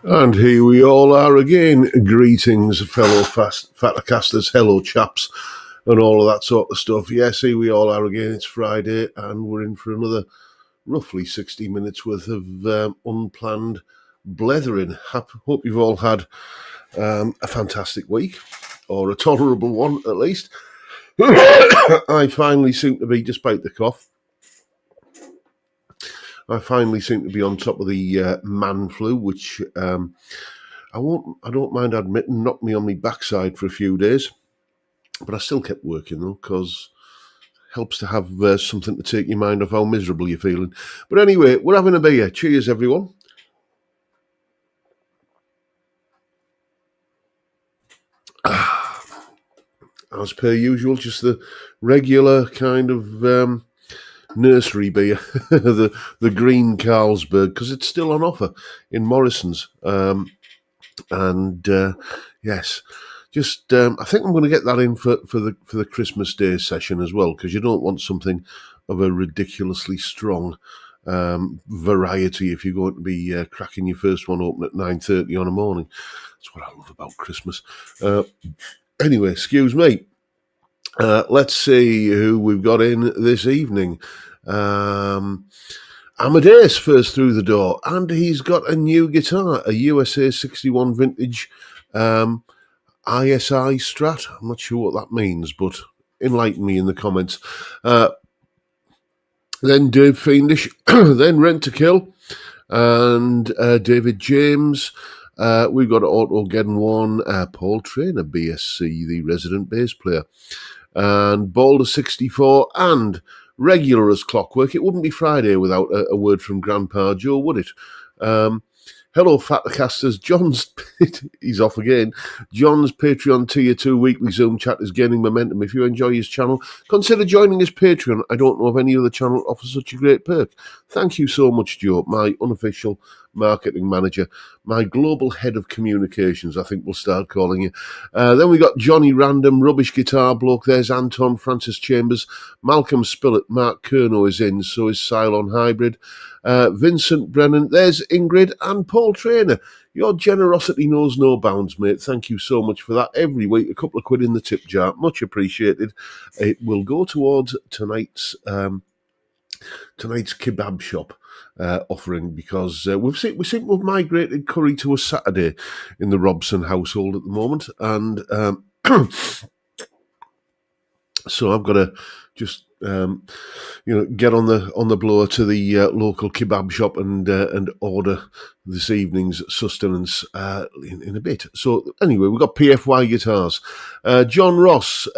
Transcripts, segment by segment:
And here we all are again. Greetings, fellow Fatacasters, hello chaps, and all of that sort of stuff. Yes, here we all are again. It's Friday, and we're in for another roughly 60 minutes worth of unplanned blethering. Hope you've all had a fantastic week, or a tolerable one at least. I finally seem to be, despite the cough, I finally seem to be on top of the man flu, which I don't mind admitting knocked me on my backside for a few days, but I still kept working though, because it helps to have something to take your mind off how miserable you're feeling. But anyway, we're having a beer. Cheers, everyone. As per usual, just the regular kind of nursery beer, the green Carlsberg, because it's still on offer in Morrison's. Yes, just I think I'm going to get that in for the Christmas Day session as well, because you don't want something of a ridiculously strong variety if you're going to be cracking your first one open at 9:30 on a morning. That's what I love about Christmas. Anyway, excuse me. Let's see who we've got in this evening. Amadeus first through the door, and he's got a new guitar, a USA 61 vintage ISI Strat. I'm not sure what that means, but enlighten me in the comments. Then Dave Fiendish, then Rent to Kill, and David James. We've got Autogeddon 1, Paul Trainer, BSc, the resident bass player, and Boulder 64, and regular as clockwork. It wouldn't be Friday without a word from Grandpa Joe, would it? Hello, Fatacasters. John's, he's off again. John's Patreon Tier 2 weekly Zoom chat is gaining momentum. If you enjoy his channel, consider joining his Patreon. I don't know of any other channel that offers such a great perk. Thank you so much, Joe, my unofficial marketing manager, my global head of communications, I think we'll start calling you. Then we got Johnny Random, Rubbish Guitar Bloke. There's Anton, Francis Chambers, Malcolm Spillett, Mark Kerno is in, so is Cylon Hybrid. Vincent Brennan, there's Ingrid, and Paul Trainer. Your generosity knows no bounds, mate. Thank you so much for that. Every week, a couple of quid in the tip jar. Much appreciated. It will go towards tonight's kebab shop offering, because we seem to have migrated curry to a Saturday in the Robson household at the moment, and so I've got to just get on the blower to the local kebab shop and order this evening's sustenance in a bit. So anyway, we've got PFY guitars. John Ross,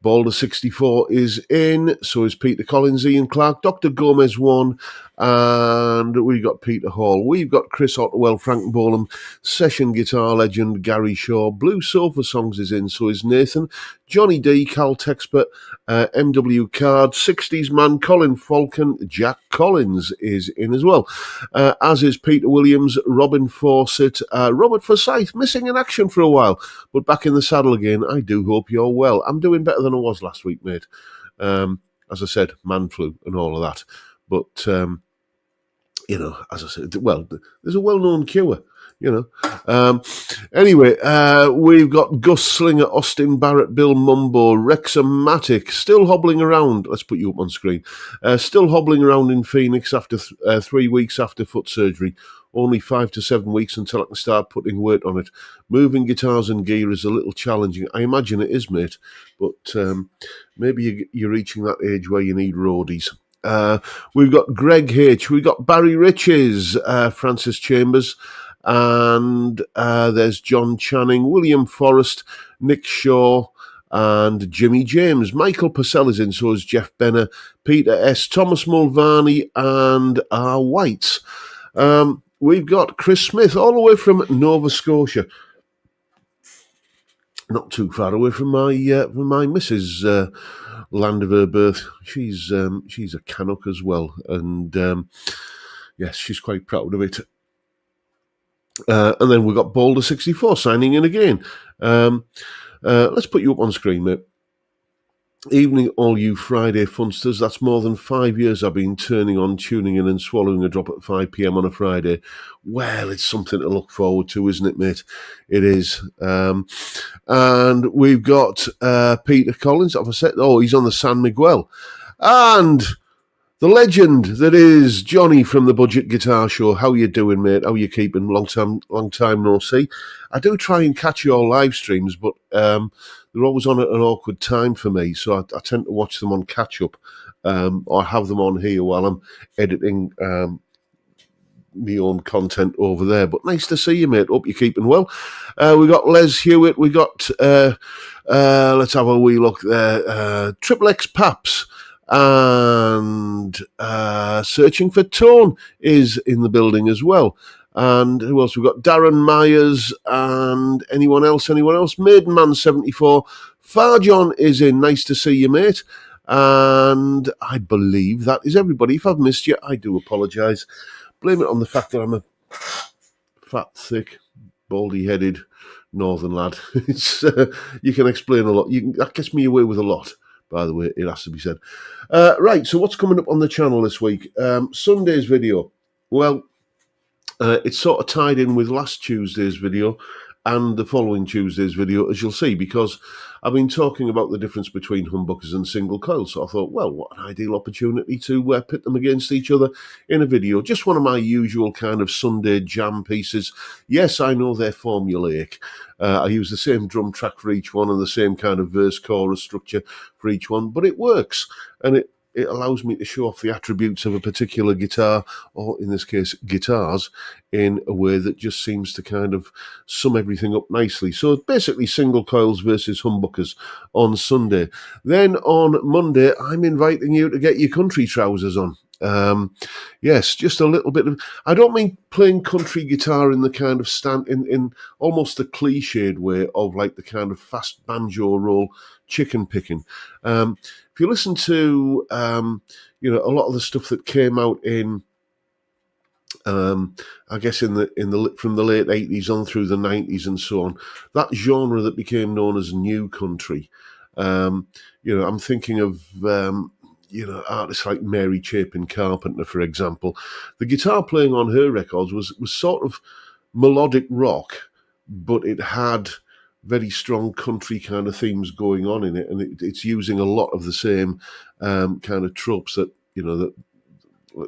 Boulder 64 is in, so is Peter Collins, Ian Clark, Dr. Gomez 1, and we've got Peter Hall. We've got Chris Otterwell, Frank Bolam, session guitar legend Gary Shaw, Blue Sofa Songs is in, so is Nathan, Johnny D, Cal Texpert, MW Card, 60s man Colin Falcon, Jack Collins is in as well, as is Peter Williams, Robin Fawcett, Robert Forsyth, missing in action for a while, but back in the saddle again. I do hope you're well. I'm doing better than I was last week, mate. As I said, man flu and all of that. But, as I said, well, there's a well-known cure, Anyway, we've got Gus Slinger, Austin Barrett, Bill Mumbo, Rexamatic, still hobbling around. Let's put you up on screen. Still hobbling around in Phoenix after 3 weeks after foot surgery. Only 5 to 7 weeks until I can start putting weight on it. Moving guitars and gear is a little challenging. I imagine it is, mate. But maybe you're reaching that age where you need roadies. We've got Greg H. We've got Barry Riches, Francis Chambers, and there's John Channing, William Forrest, Nick Shaw, and Jimmy James. Michael Purcell is in, so is Jeff Benner, Peter S., Thomas Mulvaney, and R. Whites. We've got Chris Smith, all the way from Nova Scotia. Not too far away from my missus' land of her birth. She's a Canuck as well, and yes, she's quite proud of it. And then we've got Boulder 64 signing in again. Let's put you up on screen, mate. Evening, all you Friday funsters. That's more than 5 years I've been tuning in and swallowing a drop at 5 p.m. on a Friday. Well, it's something to look forward to, isn't it, mate? It is. And we've got Peter Collins. Have I said? Oh, he's on the San Miguel. And the legend that is Johnny from the Budget Guitar Show. How you doing, mate? How you keeping? Long time no see. I do try and catch your live streams, but they're always on at an awkward time for me, so I tend to watch them on catch up or have them on here while I'm editing my own content over there. But nice to see you, mate. Hope you're keeping well. We got Les Hewitt. We got let's have a wee look there. Triple X Paps. And Searching for Tone is in the building as well. And who else? We've got Darren Myers and anyone else? Maidenman 74. Farjon is in. Nice to see you, mate. And I believe that is everybody. If I've missed you, I do apologise. Blame it on the fact that I'm a fat, thick, baldy-headed northern lad. It's you can explain a lot. That gets me away with a lot. By the way, it has to be said. Right, so what's coming up on the channel this week? Sunday's video. Well, it's sort of tied in with last Tuesday's video and the following Tuesday's video, as you'll see, because I've been talking about the difference between humbuckers and single coils. So I thought, well, what an ideal opportunity to pit them against each other in a video. Just one of my usual kind of Sunday jam pieces. Yes, I know they're formulaic. I use the same drum track for each one and the same kind of verse-chorus structure for each one, but it works, and it allows me to show off the attributes of a particular guitar, or in this case, guitars, in a way that just seems to kind of sum everything up nicely. So basically single coils versus humbuckers on Sunday. Then on Monday, I'm inviting you to get your country trousers on. Yes, just a little bit of, I don't mean playing country guitar in the kind of in almost the cliched way of like the kind of fast banjo roll chicken picking. If you listen to a lot of the stuff that came out in I guess from the late 80s on through the 90s and so on, that genre that became known as new country, I'm thinking of artists like Mary Chapin Carpenter, for example. The guitar playing on her records was sort of melodic rock, but it had very strong country kind of themes going on in it, and it's using a lot of the same kind of tropes that,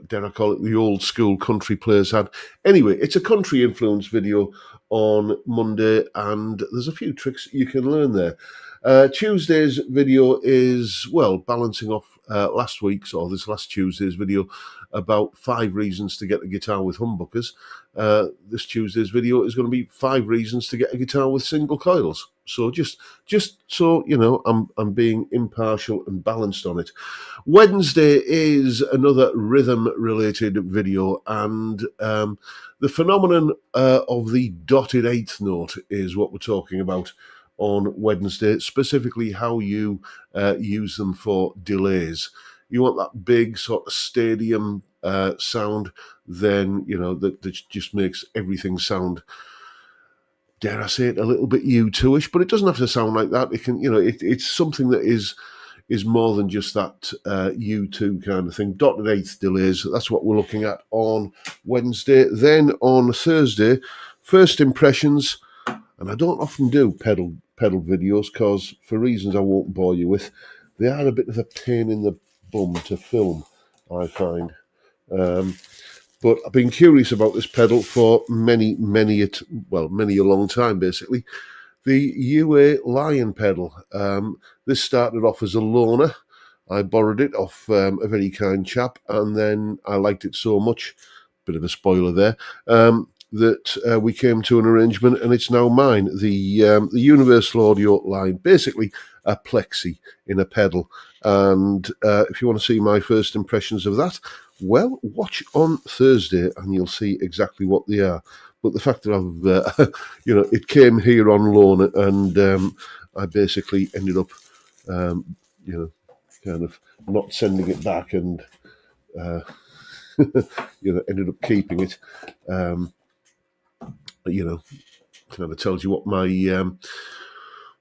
dare I call it, the old school country players had. Anyway, it's a country influence video on Monday, and there's a few tricks you can learn there. Tuesday's video is, well, balancing off last week's, or this last Tuesday's video, about 5 reasons to get a guitar with humbuckers. This Tuesday's video is going to be 5 reasons to get a guitar with single coils. So just so you know, I'm being impartial and balanced on it. Wednesday is another rhythm-related video, and the phenomenon of the dotted eighth note is what we're talking about on Wednesday, specifically how you use them for delays. You want that big sort of stadium sound, then, that just makes everything sound, dare I say it, a little bit U2-ish, but it doesn't have to sound like that. It can, it's something that is more than just that U2 kind of thing. Dotted eighth delays, that's what we're looking at on Wednesday. Then on Thursday, first impressions, and I don't often do pedal videos because, for reasons I won't bore you with, they are a bit of a pain in the bum to film, I find. But I've been curious about this pedal for many a long time, basically. The UA Lion pedal. This started off as a loaner. I borrowed it off a very kind chap, and then I liked it so much, bit of a spoiler there, that we came to an arrangement, and it's now mine. The Universal Audio Line, basically a plexi in a pedal. And if you want to see my first impressions of that, well, watch on Thursday and you'll see exactly what they are. But the fact that I've, it came here on loan, and I basically ended up, kind of not sending it back, and ended up keeping it. Kind of tells you what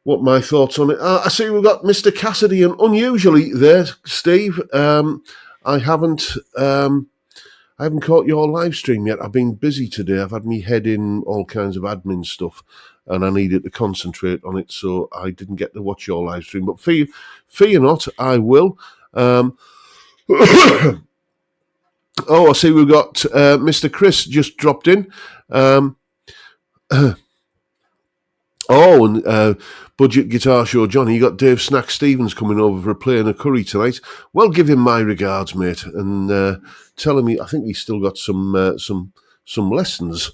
what my thoughts on it. I see we've got Mr. Cassidy, and unusually there, Steve. I haven't caught your live stream yet. I've been busy today. I've had me head in all kinds of admin stuff, and I needed to concentrate on it, so I didn't get to watch your live stream. But fear not, I will. Oh, I see we've got Mr. Chris just dropped in. And Budget Guitar Show Johnny, you got Dave Snack Stevens coming over for a play and a curry tonight. Well, give him my regards, mate, and tell him I think he's still got some lessons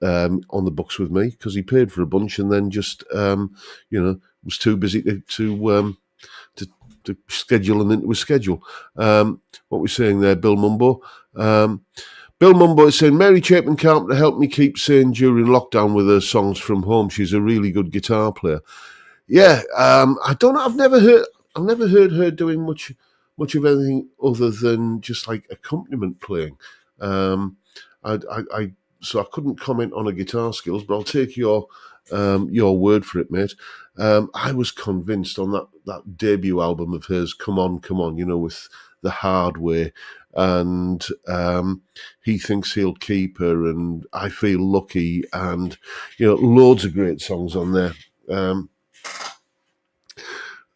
on the books with me, because he paid for a bunch and then just was too busy to schedule and into his schedule. What we're saying there, Bill Mumbo. Bill Mumbo is saying, Mary Chapin Carpenter helped me keep sane during lockdown with her songs from home. She's a really good guitar player. Yeah, I don't know. I've never heard her doing much of anything other than just like accompaniment playing. So I couldn't comment on her guitar skills, but I'll take your word for it, mate. I was convinced on that debut album of hers, Come On, with The Hard Way, and He Thinks He'll Keep Her, and I Feel Lucky, and loads of great songs on there.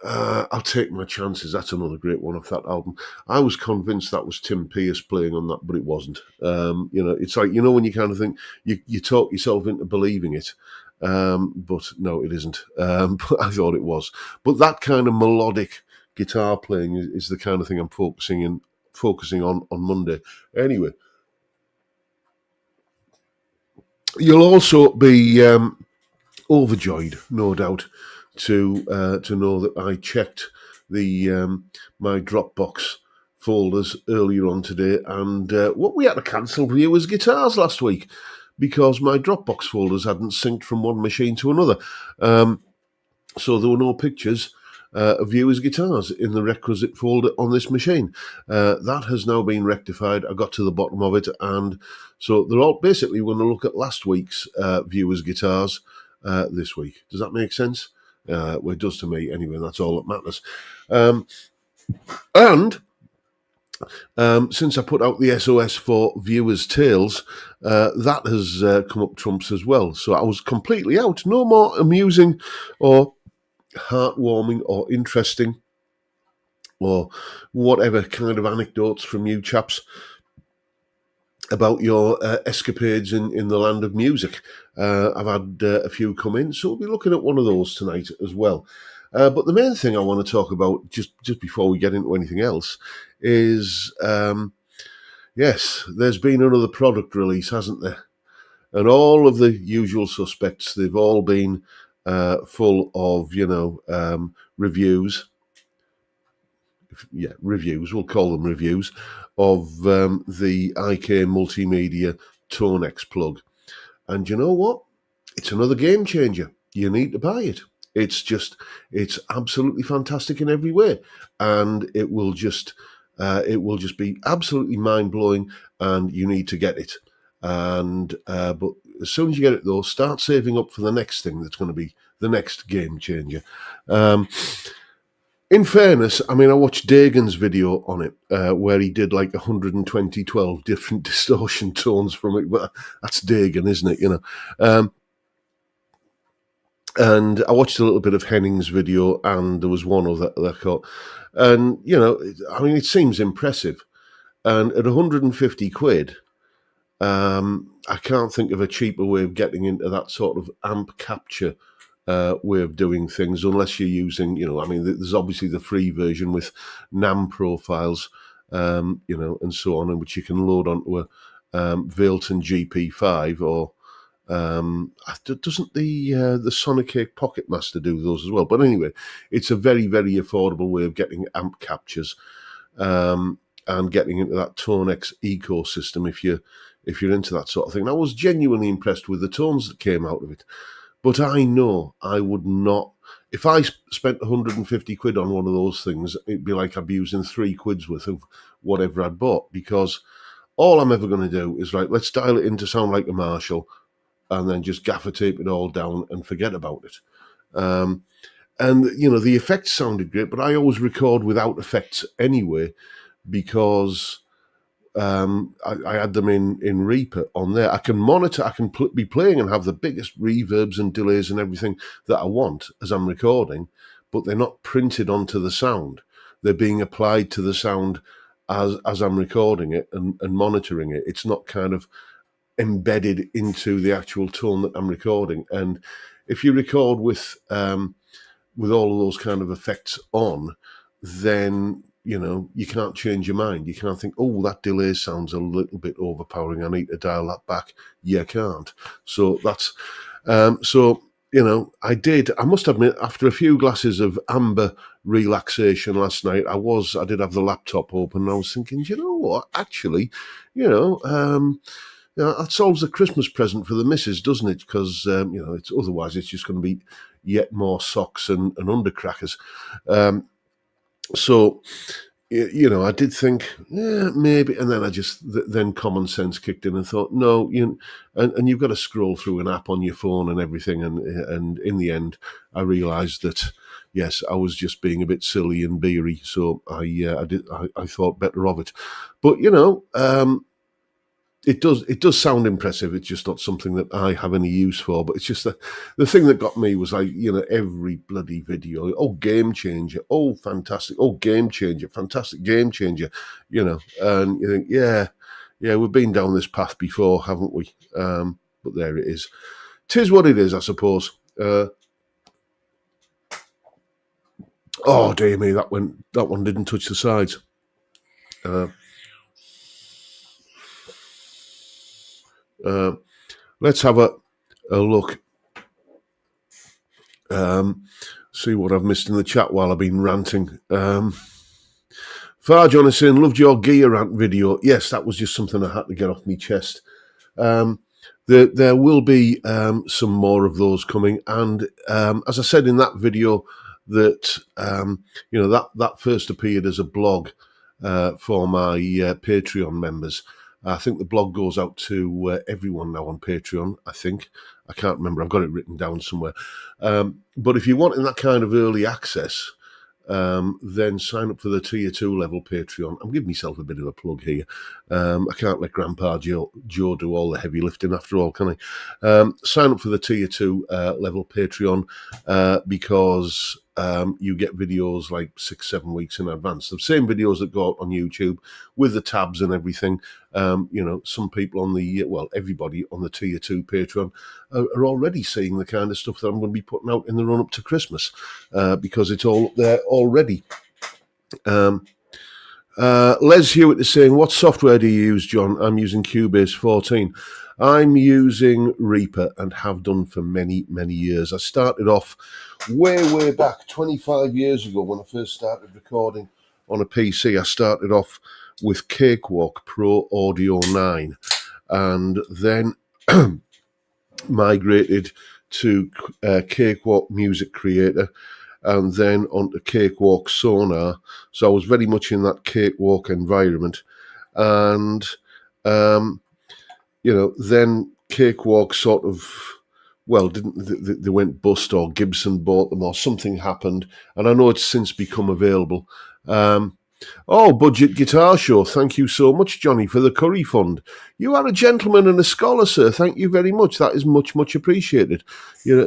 I'll Take My Chances. That's another great one off that album. I was convinced that was Tim Pierce playing on that, but it wasn't. It's like, when you kind of think you talk yourself into believing it, but no, it isn't. But I thought it was. But that kind of melodic guitar playing is the kind of thing I'm focusing on Monday. Anyway, you'll also be overjoyed, no doubt, to know that I checked the my Dropbox folders earlier on today, and what we had to cancel viewers' guitars last week because my Dropbox folders hadn't synced from one machine to another. So there were no pictures of viewers' guitars in the requisite folder on this machine. That has now been rectified. I got to the bottom of it, and so they're all basically going to look at last week's viewers' guitars this week. Does that make sense? Well, it does to me anyway, and that's all that matters. And since I put out the SOS for Viewers' Tales, that has come up trumps as well. So I was completely out. No more amusing or heartwarming or interesting or whatever kind of anecdotes from you chaps about your escapades in the land of music. I've had a few come in, so we'll be looking at one of those tonight as well. But the main thing I want to talk about, just before we get into anything else, is, yes, there's been another product release, hasn't there? And all of the usual suspects, they've all been full of, reviews. Yeah, reviews, we'll call them reviews, of the IK Multimedia Tonex plug. And you know what? It's another game changer. You need to buy it. It's absolutely fantastic in every way. And it will just be absolutely mind-blowing, and you need to get it. And but as soon as you get it, though, start saving up for the next thing that's going to be the next game changer. In fairness, I mean, I watched Dagan's video on it, where he did like 12 different distortion tones from it. But that's Dagan, isn't it? And I watched a little bit of Henning's video, and there was one other that I caught. And, I mean, it seems impressive. And at 150 quid, I can't think of a cheaper way of getting into that sort of amp capture way of doing things, unless you're using, there's obviously the free version with NAM profiles, and so on, and which you can load onto a Vailton GP5, or doesn't the Sonicake Pocket Master do those as well? But anyway, it's a very, very affordable way of getting amp captures and getting into that Tonex ecosystem if you're into that sort of thing. And I was genuinely impressed with the tones that came out of it. But I know I would not, if I spent 150 quid on one of those things, it'd be like I'd be using 3 quid's worth of whatever I'd bought, because all I'm ever going to do is, right, let's dial it in to sound like a Marshall, and then just gaffer tape it all down and forget about it. the effects sounded great, but I always record without effects anyway because I had them in Reaper on there. I can monitor, I can be playing and have the biggest reverbs and delays and everything that I want as I'm recording, but they're not printed onto the sound. They're being applied to the sound as I'm recording it and monitoring it. It's not kind of embedded into the actual tone that I'm recording. And if you record with all of those kind of effects on, then you can't change your mind. You can't think, oh, that delay sounds a little bit overpowering, I need to dial that back. You can't. So that's I must admit, after a few glasses of amber relaxation last night, I did have the laptop open and I was thinking, you know what, actually, that solves a Christmas present for the missus, doesn't it? Because otherwise it's just going to be yet more socks and undercrackers. So I did think, yeah, maybe, and then then common sense kicked in and thought, no, and you've got to scroll through an app on your phone and everything, and in the end, I realised that yes, I was just being a bit silly and beery, so I thought better of it, but it does sound impressive. It's just not something that I have any use for. But it's just the thing that got me was every bloody video. Oh, game changer. Oh, fantastic. Oh, game changer. Fantastic game changer. And you think, yeah, we've been down this path before, haven't we? But there it is. 'Tis what it is, I suppose. Oh dear me, that one didn't touch the sides. Let's have a look. See what I've missed in the chat while I've been ranting. Farjon is saying, loved your gear rant video. Yes, that was just something I had to get off my chest. There will be some more of those coming. And as I said in that video, that that first appeared as a blog for my Patreon members. I think the blog goes out to everyone now on Patreon, I think. I can't remember. I've got it written down somewhere. But if you're wanting that kind of early access, then sign up for the Tier 2 level Patreon. I'm giving myself a bit of a plug here. I can't let Grandpa Joe do all the heavy lifting after all, can I? Sign up for the Tier 2 level Patreon because you get videos like 6-7 weeks in advance. The same videos that go out on YouTube with the tabs and everything. Some people everybody on the Tier 2 Patreon are already seeing the kind of stuff that I'm going to be putting out in the run up to Christmas because it's all up there already. Les Hewitt is saying, what software do you use, John? I'm using Cubase 14. I'm using Reaper and have done for many, many years. I started off way back 25 years ago when I first started recording on a PC. I started off with Cakewalk Pro Audio 9 and then migrated to Cakewalk Music Creator and then onto Cakewalk Sonar. So I was very much in that Cakewalk environment. And, then Cakewalk sort of, they went bust or Gibson bought them or something happened. And I know it's since become available. Budget Guitar Show. Thank you so much, Johnny, for the curry fund. You are a gentleman and a scholar, sir. Thank you very much. That is much, much appreciated. Yeah,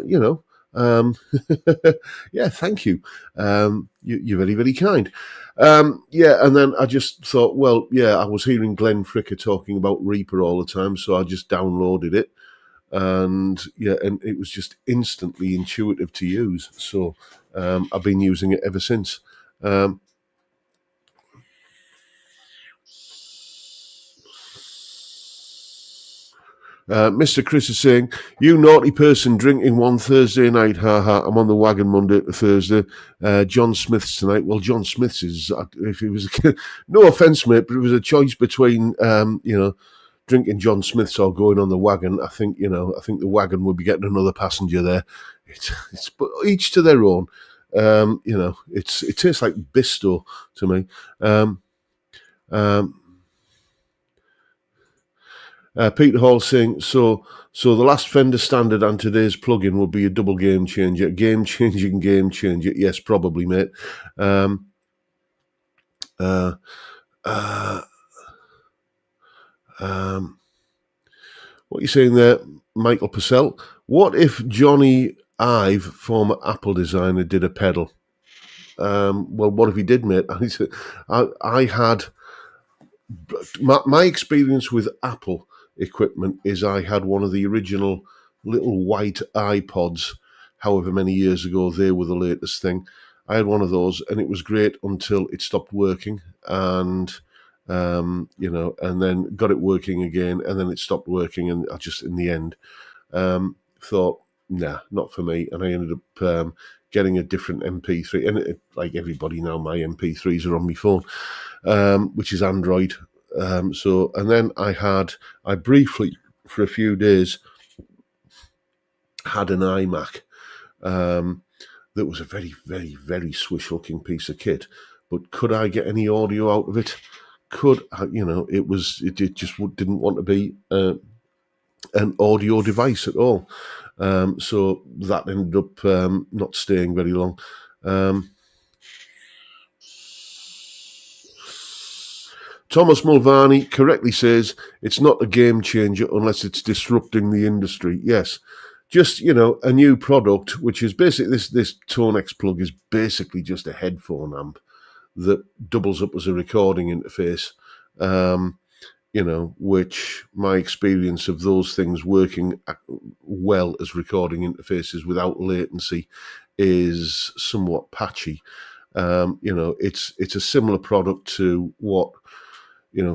thank you. You're very, very kind. And then I just thought, I was hearing Glenn Fricker talking about Reaper all the time, so I just downloaded it. And it was just instantly intuitive to use. So I've been using it ever since. Mr. Chris is saying, you naughty person drinking one Thursday night. Ha. I'm on the wagon Monday to Thursday. John Smith's tonight. Well, John Smith's is, if it was, no offence, mate, but it was a choice between, drinking John Smith's or going on the wagon. I think the wagon would be getting another passenger there. It's but each to their own. It tastes like Bisto to me. Peter Hall saying, so the last Fender Standard and today's plug-in will be a double game changer. Game changer. Yes, probably, mate. Um, uh, uh, what are you saying there, Michael Purcell? What if Johnny Ive, former Apple designer, did a pedal? Well, what if he did, mate? I had my experience with Apple equipment is I had one of the original little white iPods, however many years ago. They were the latest thing. I had one of those, and it was great until it stopped working, and and then got it working again, and then it stopped working, and I just, in the end, thought, nah, not for me, and I ended up getting a different MP3, and like everybody now, my MP3s are on my phone, which is Android. And then I briefly, for a few days, had an iMac that was a very, very, very swish-looking piece of kit. But could I get any audio out of it? It just didn't want to be an audio device at all. So that ended up not staying very long. Thomas Mulvaney correctly says it's not a game changer unless it's disrupting the industry. Yes, just, a new product, which is basically this Tonex plug is basically just a headphone amp that doubles up as a recording interface. Which my experience of those things working well as recording interfaces without latency is somewhat patchy. It's a similar product to what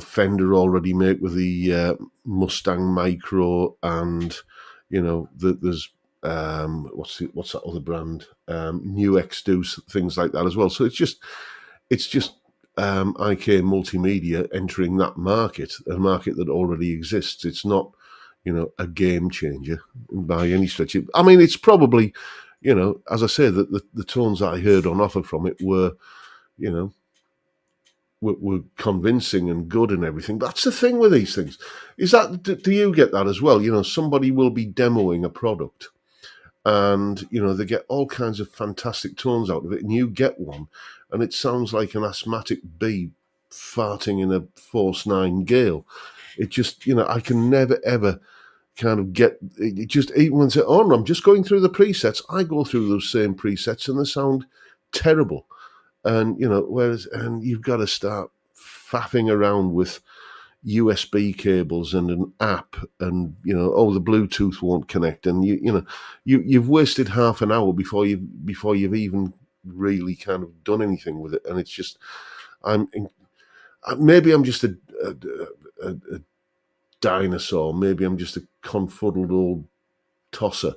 Fender already make with the Mustang Micro, and there's what's that other brand, New X do things like that as well. So it's just IK Multimedia entering that market, a market that already exists. It's not a game changer by any stretch. I mean, it's probably, as I say, that the tones I heard on offer from it were convincing and good and everything. That's the thing with these things. Do you get that as well? Somebody will be demoing a product, and they get all kinds of fantastic tones out of it, and you get one, and it sounds like an asthmatic bee farting in a force 9 gale. It just, I can never ever kind of get it. Just even when I say, oh no, I'm just going through the presets, I go through those same presets and they sound terrible. And and you've got to start faffing around with USB cables and an app, and the Bluetooth won't connect, and you've wasted half an hour before you've even really kind of done anything with it. And it's just, maybe I'm just a dinosaur, maybe I'm just a confuddled old tosser,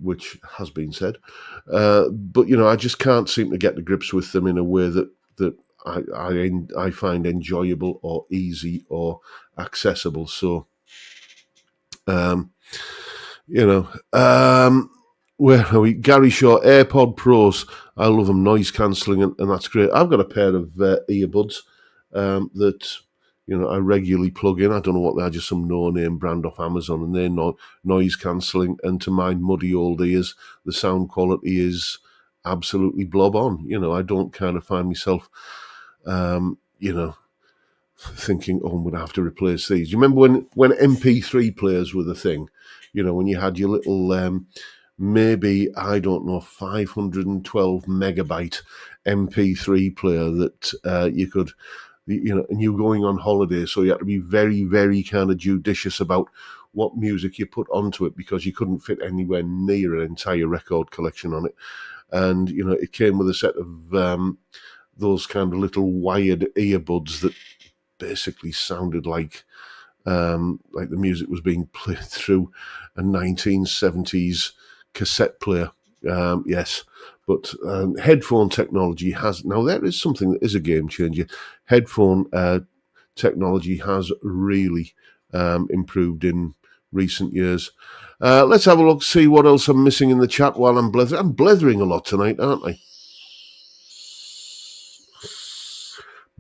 which has been said, but I just can't seem to get to grips with them in a way that I find enjoyable or easy or accessible. So, where are we? Gary Shaw, AirPod Pros. I love them, noise cancelling, and that's great. I've got a pair of earbuds that I regularly plug in. I don't know what they are, just some no-name brand off Amazon, and they're noise cancelling. And to my muddy old ears, the sound quality is absolutely blob on. I don't kind of find myself, thinking, oh, I'm going to have to replace these. You remember when MP3 players were the thing? When you had your little, maybe, I don't know, 512 megabyte MP3 player that you could, and you were going on holiday, so you had to be very, very kind of judicious about what music you put onto it, because you couldn't fit anywhere near an entire record collection on it. And, it came with a set of those kind of little wired earbuds that basically sounded like the music was being played through a 1970s cassette player. Yes, but headphone technology now there is something that is a game changer. Headphone technology has really improved in recent years. Let's have a look, see what else I'm missing in the chat while I'm blethering. I'm blethering a lot tonight, aren't I?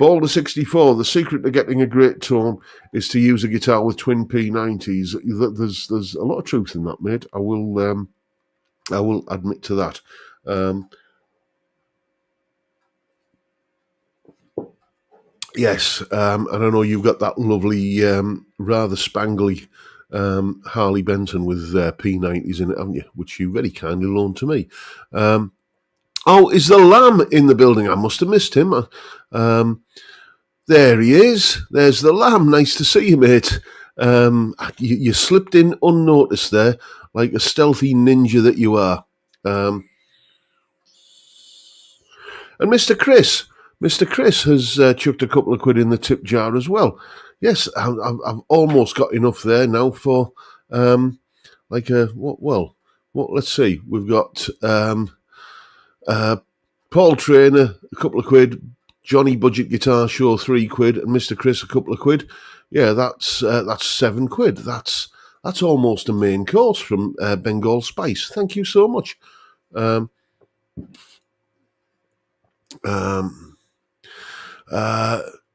Boulder64, the secret to getting a great tone is to use a guitar with twin P90s. There's a lot of truth in that, mate. I will admit to that. Yes, and I know you've got that lovely, rather spangly Harley Benton with P90s in it, haven't you? Which you very kindly loaned to me. Oh, is the Lamb in the building? I must have missed him. There he is. There's the Lamb. Nice to see you, mate. You slipped in unnoticed there, like a stealthy ninja that you are. And Mr. Chris has chucked a couple of quid in the tip jar as well. Yes, I've almost got enough there now for like a what? Well, what? Let's see. We've got Paul Trainer a couple of quid, Johnny Budget Guitar Show 3 quid, and Mr. Chris a couple of quid. Yeah, that's 7 quid. That's almost a main course from Bengal Spice. Thank you so much.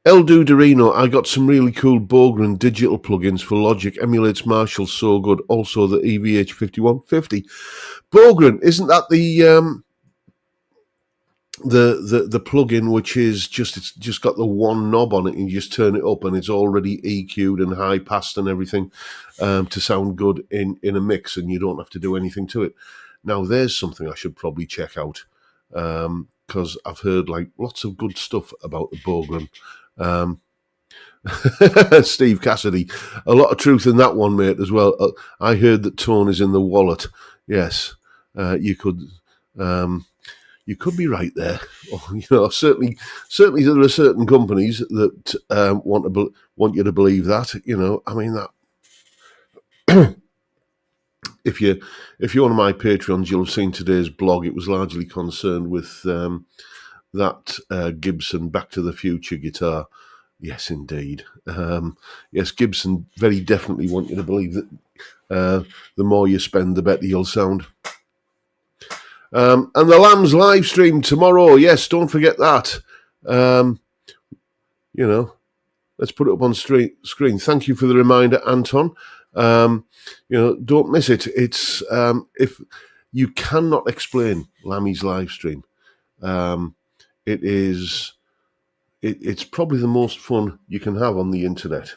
El Duderino, I got some really cool Bogren digital plugins for Logic, emulates Marshall so good. Also the EVH 5150. Bogren, isn't that the plugin which is it's just got the one knob on it and you just turn it up and it's already EQ'd and high passed and everything to sound good in a mix, and you don't have to do anything to it. Now there's something I should probably check out because I've heard like lots of good stuff about the Bogren. Steve Cassidy, a lot of truth in that one, mate, as well. I heard that tone is in the wallet. Yes, you could be right there. Certainly there are certain companies that want you to believe that. I mean that. If you're one of my patrons, you'll have seen today's blog. It was largely concerned with that Gibson Back to the Future guitar. Yes, indeed. Yes, Gibson very definitely want you to believe that the more you spend, the better you'll sound. And the Lamb's live stream tomorrow. Yes, don't forget that. Let's put it up on screen. Thank you for the reminder, Anton. Don't miss it. It's if you cannot explain Lammy's live stream, it's probably the most fun you can have on the internet.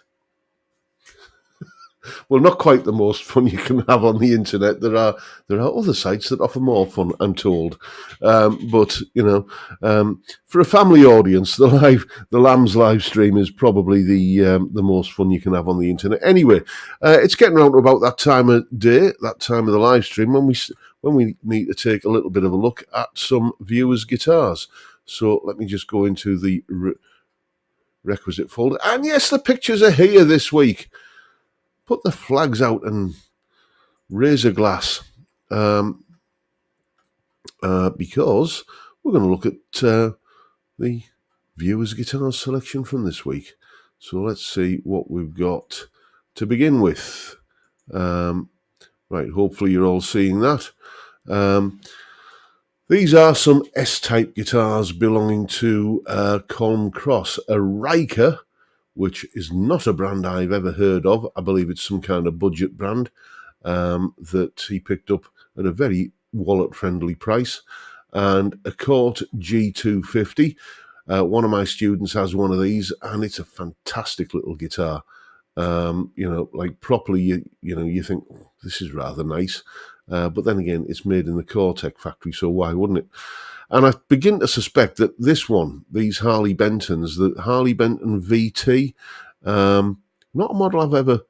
Well, not quite the most fun you can have on the internet. There are other sites that offer more fun, I'm told. But for a family audience, the Lamb's live stream is probably the most fun you can have on the internet. Anyway, it's getting around to about that time of day, that time of the live stream when we need to take a little bit of a look at some viewers' guitars. So let me just go into the requisite folder. And yes, the pictures are here this week. Put the flags out and raise a glass because we're going to look at the viewers' guitars selection from this week. So let's see what we've got to begin with. Right, hopefully you're all seeing that. These are some S-type guitars belonging to Colm Cross, a Riker, which is not a brand I've ever heard of. I believe it's some kind of budget brand that he picked up at a very wallet-friendly price. And a Cort G250. One of my students has one of these, and it's a fantastic little guitar. Like properly, you think, oh, this is rather nice. But then again, it's made in the Cortec factory, so why wouldn't it? And I begin to suspect that these Harley Bentons, the Harley Benton VT, not a model I've ever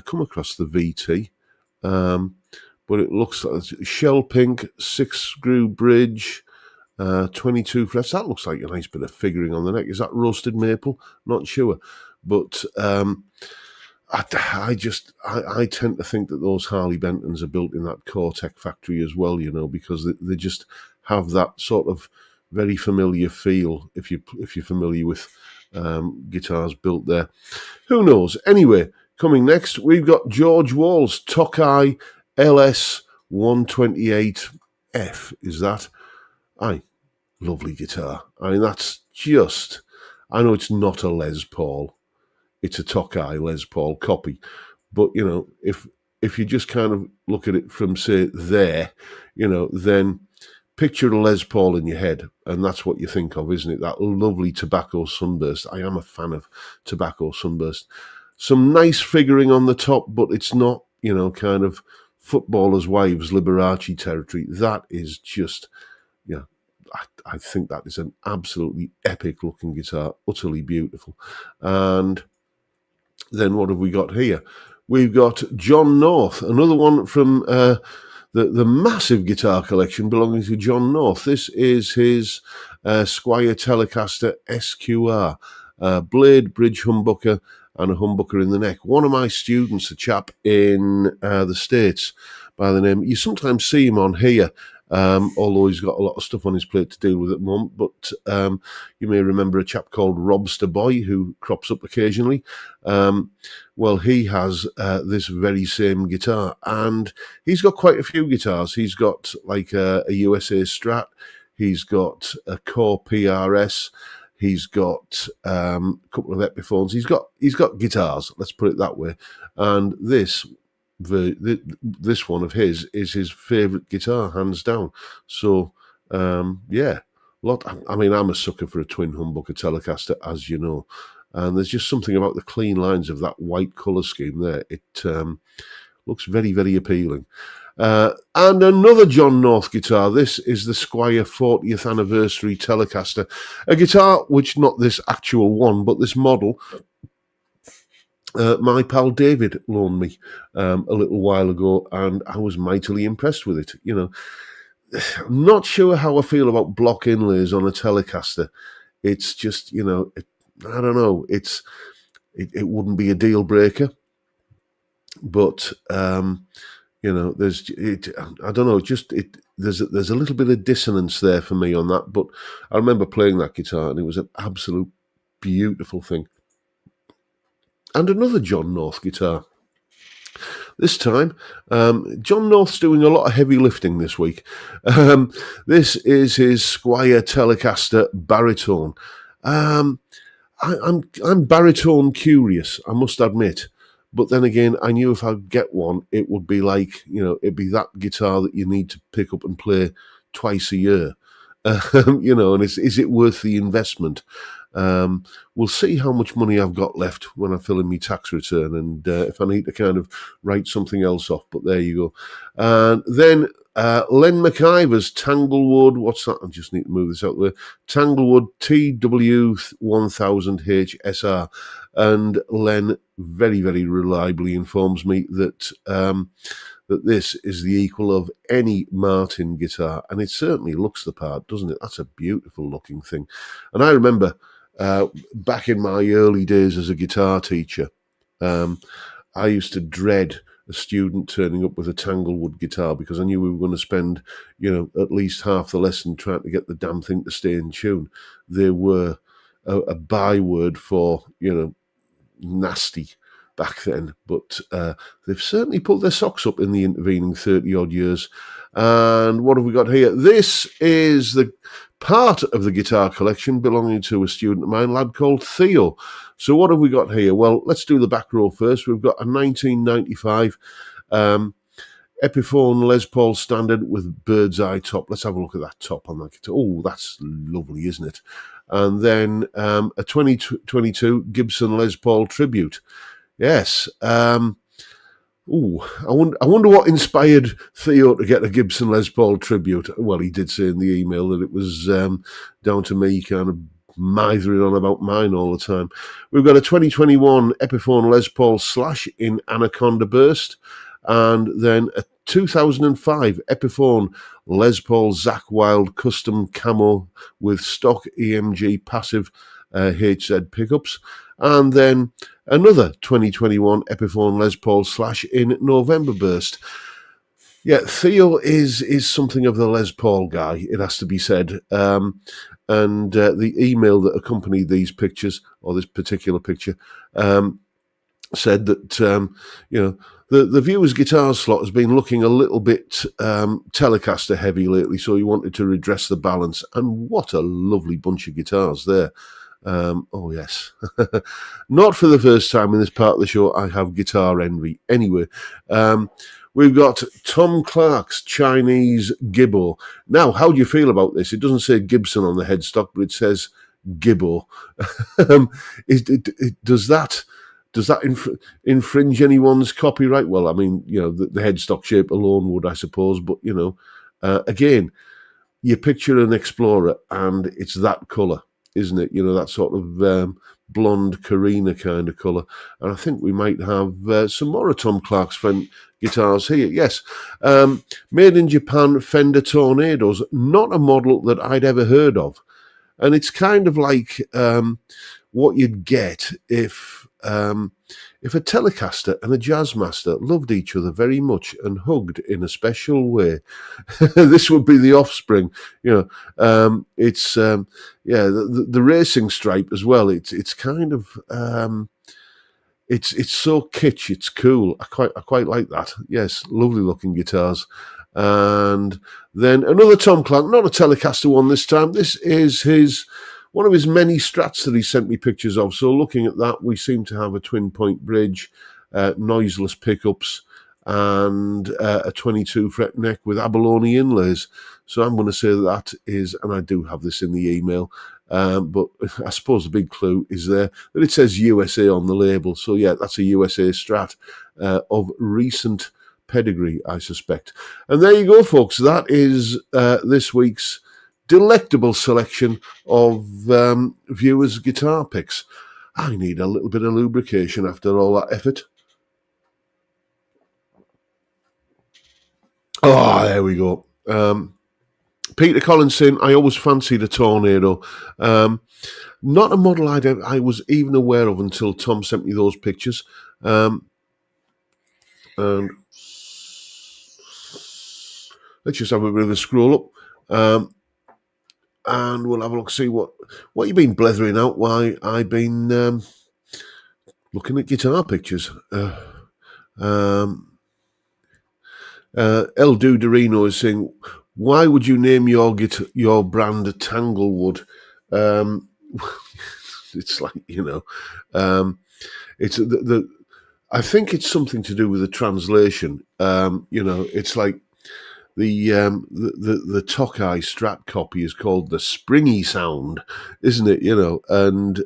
come across, the VT, but it looks like shell pink, 6-screw bridge, 22 frets. That looks like a nice bit of figuring on the neck. Is that roasted maple? Not sure. But I tend to think that those Harley Bentons are built in that Cortec factory as well, because they just have that sort of very familiar feel if you're familiar with guitars built there. Who knows? Anyway, coming next, we've got George Wall's Tokai LS 128F. Is that? Aye, lovely guitar. I mean, that's just I know it's not a Les Paul, it's a Tokai Les Paul copy, but if you just kind of look at it from say there, then picture a Les Paul in your head, and that's what you think of, isn't it? That lovely tobacco sunburst. I am a fan of tobacco sunburst. Some nice figuring on the top, but it's not, kind of footballers' wives, Liberace territory. That is just, I think that is an absolutely epic looking guitar, utterly beautiful. And then what have we got here? We've got John North, another one from the massive guitar collection belonging to John North. This is his Squier Telecaster SQR, blade, bridge humbucker, and a humbucker in the neck. One of my students, a chap in the States by the name, you sometimes see him on here, although he's got a lot of stuff on his plate to deal with at the moment. But you may remember a chap called Robster Boy who crops up occasionally. Well, he has this very same guitar, and he's got quite a few guitars. He's got like a USA Strat. He's got a Core PRS. He's got a couple of Epiphones. He's got guitars. Let's put it that way. And this one of his is his favourite guitar, hands down. So yeah, I mean, I'm a sucker for a twin humbucker Telecaster, as you know. And there's just something about the clean lines of that white colour scheme there. It looks very, very appealing. And another John North guitar. This is the Squier 40th Anniversary Telecaster. A guitar which, not this actual one, but this model, my pal David loaned me a little while ago, and I was mightily impressed with it. I'm not sure how I feel about block inlays on a Telecaster. It's just, I don't know. It wouldn't be a deal breaker, but I don't know. There's a little bit of dissonance there for me on that. But I remember playing that guitar, and it was an absolute beautiful thing. And another John North guitar. This time, John North's doing a lot of heavy lifting this week. This is his Squier Telecaster baritone. I'm baritone curious, I must admit. But then again, I knew if I'd get one, it would be like, it'd be that guitar that you need to pick up and play twice a year. And is it worth the investment? We'll see how much money I've got left when I fill in my tax return, and if I need to kind of write something else off. But there you go. And then Len McIver's Tanglewood. What's that? I just need to move this out there. Tanglewood TW1000HSR. And Len very, very reliably informs me that that this is the equal of any Martin guitar, and it certainly looks the part, doesn't it? That's a beautiful looking thing. And I remember back in my early days as a guitar teacher, I used to dread a student turning up with a Tanglewood guitar because I knew we were going to spend, at least half the lesson trying to get the damn thing to stay in tune. They were a byword for, nasty back then, but they've certainly pulled their socks up in the intervening 30-odd years. And what have we got here? This is the part of the guitar collection belonging to a student of mine, a lad called Theo. So what have we got here? Well, let's do the back row first. We've got a 1995 Epiphone Les Paul Standard with bird's eye top. Let's have a look at that top on that guitar. Oh, that's lovely, isn't it? And then a 2022 Gibson Les Paul Tribute. Yes. I wonder what inspired Theo to get a Gibson Les Paul Tribute. Well, he did say in the email that it was down to me kind of mithering on about mine all the time. We've got a 2021 Epiphone Les Paul Slash in Anaconda Burst, and then a 2005 Epiphone Les Paul Zach Wild Custom Camo with stock EMG passive HZ pickups, and then another 2021 Epiphone Les Paul Slash in November Burst. Yeah, Theo is something of the Les Paul guy, it has to be said. And the email that accompanied these pictures, or this particular picture, said that, the viewer's guitar slot has been looking a little bit Telecaster heavy lately, so he wanted to redress the balance. And what a lovely bunch of guitars there. Oh, yes. Not for the first time in this part of the show, I have guitar envy. Anyway, we've got Tom Clark's Chinese Gibbo. Now, how do you feel about this? It doesn't say Gibson on the headstock, but it says Gibbo. Does that infringe anyone's copyright? Well, I mean, the headstock shape alone would, I suppose, but, again, you picture an Explorer and it's that colour, isn't it? That sort of blonde Carina kind of colour. And I think we might have some more of Tom Clark's guitars here. Yes, made in Japan Fender Tornadoes, not a model that I'd ever heard of. And it's kind of like what you'd get if a Telecaster and a Jazzmaster loved each other very much and hugged in a special way. This would be the offspring. It's the racing stripe as well. It's kind of it's so kitsch. It's cool. I quite like that. Yes, lovely looking guitars. And then another Tom Clark, not a Telecaster one this time. This is one of his many Strats that he sent me pictures of. So looking at that, we seem to have a twin point bridge, noiseless pickups, and a 22 fret neck with abalone inlays. So I'm going to say that is, and I do have this in the email, but I suppose the big clue is there that it says USA on the label. So yeah, that's a USA Strat of recent pedigree, I suspect. And there you go, folks. That is this week's delectable selection of viewers' guitar picks. I need a little bit of lubrication after all that effort. Oh, there we go. Peter Collins saying, I always fancied a Tornado. Not a model I was even aware of until Tom sent me those pictures. And let's just have a bit of a scroll up. And we'll have a look, see what you've been blethering out while I've been looking at guitar pictures. El Duderino is saying, why would you name your brand Tanglewood? It's like, it's I think it's something to do with the translation. It's like the Tokai Strat copy is called the Springy Sound, isn't it? And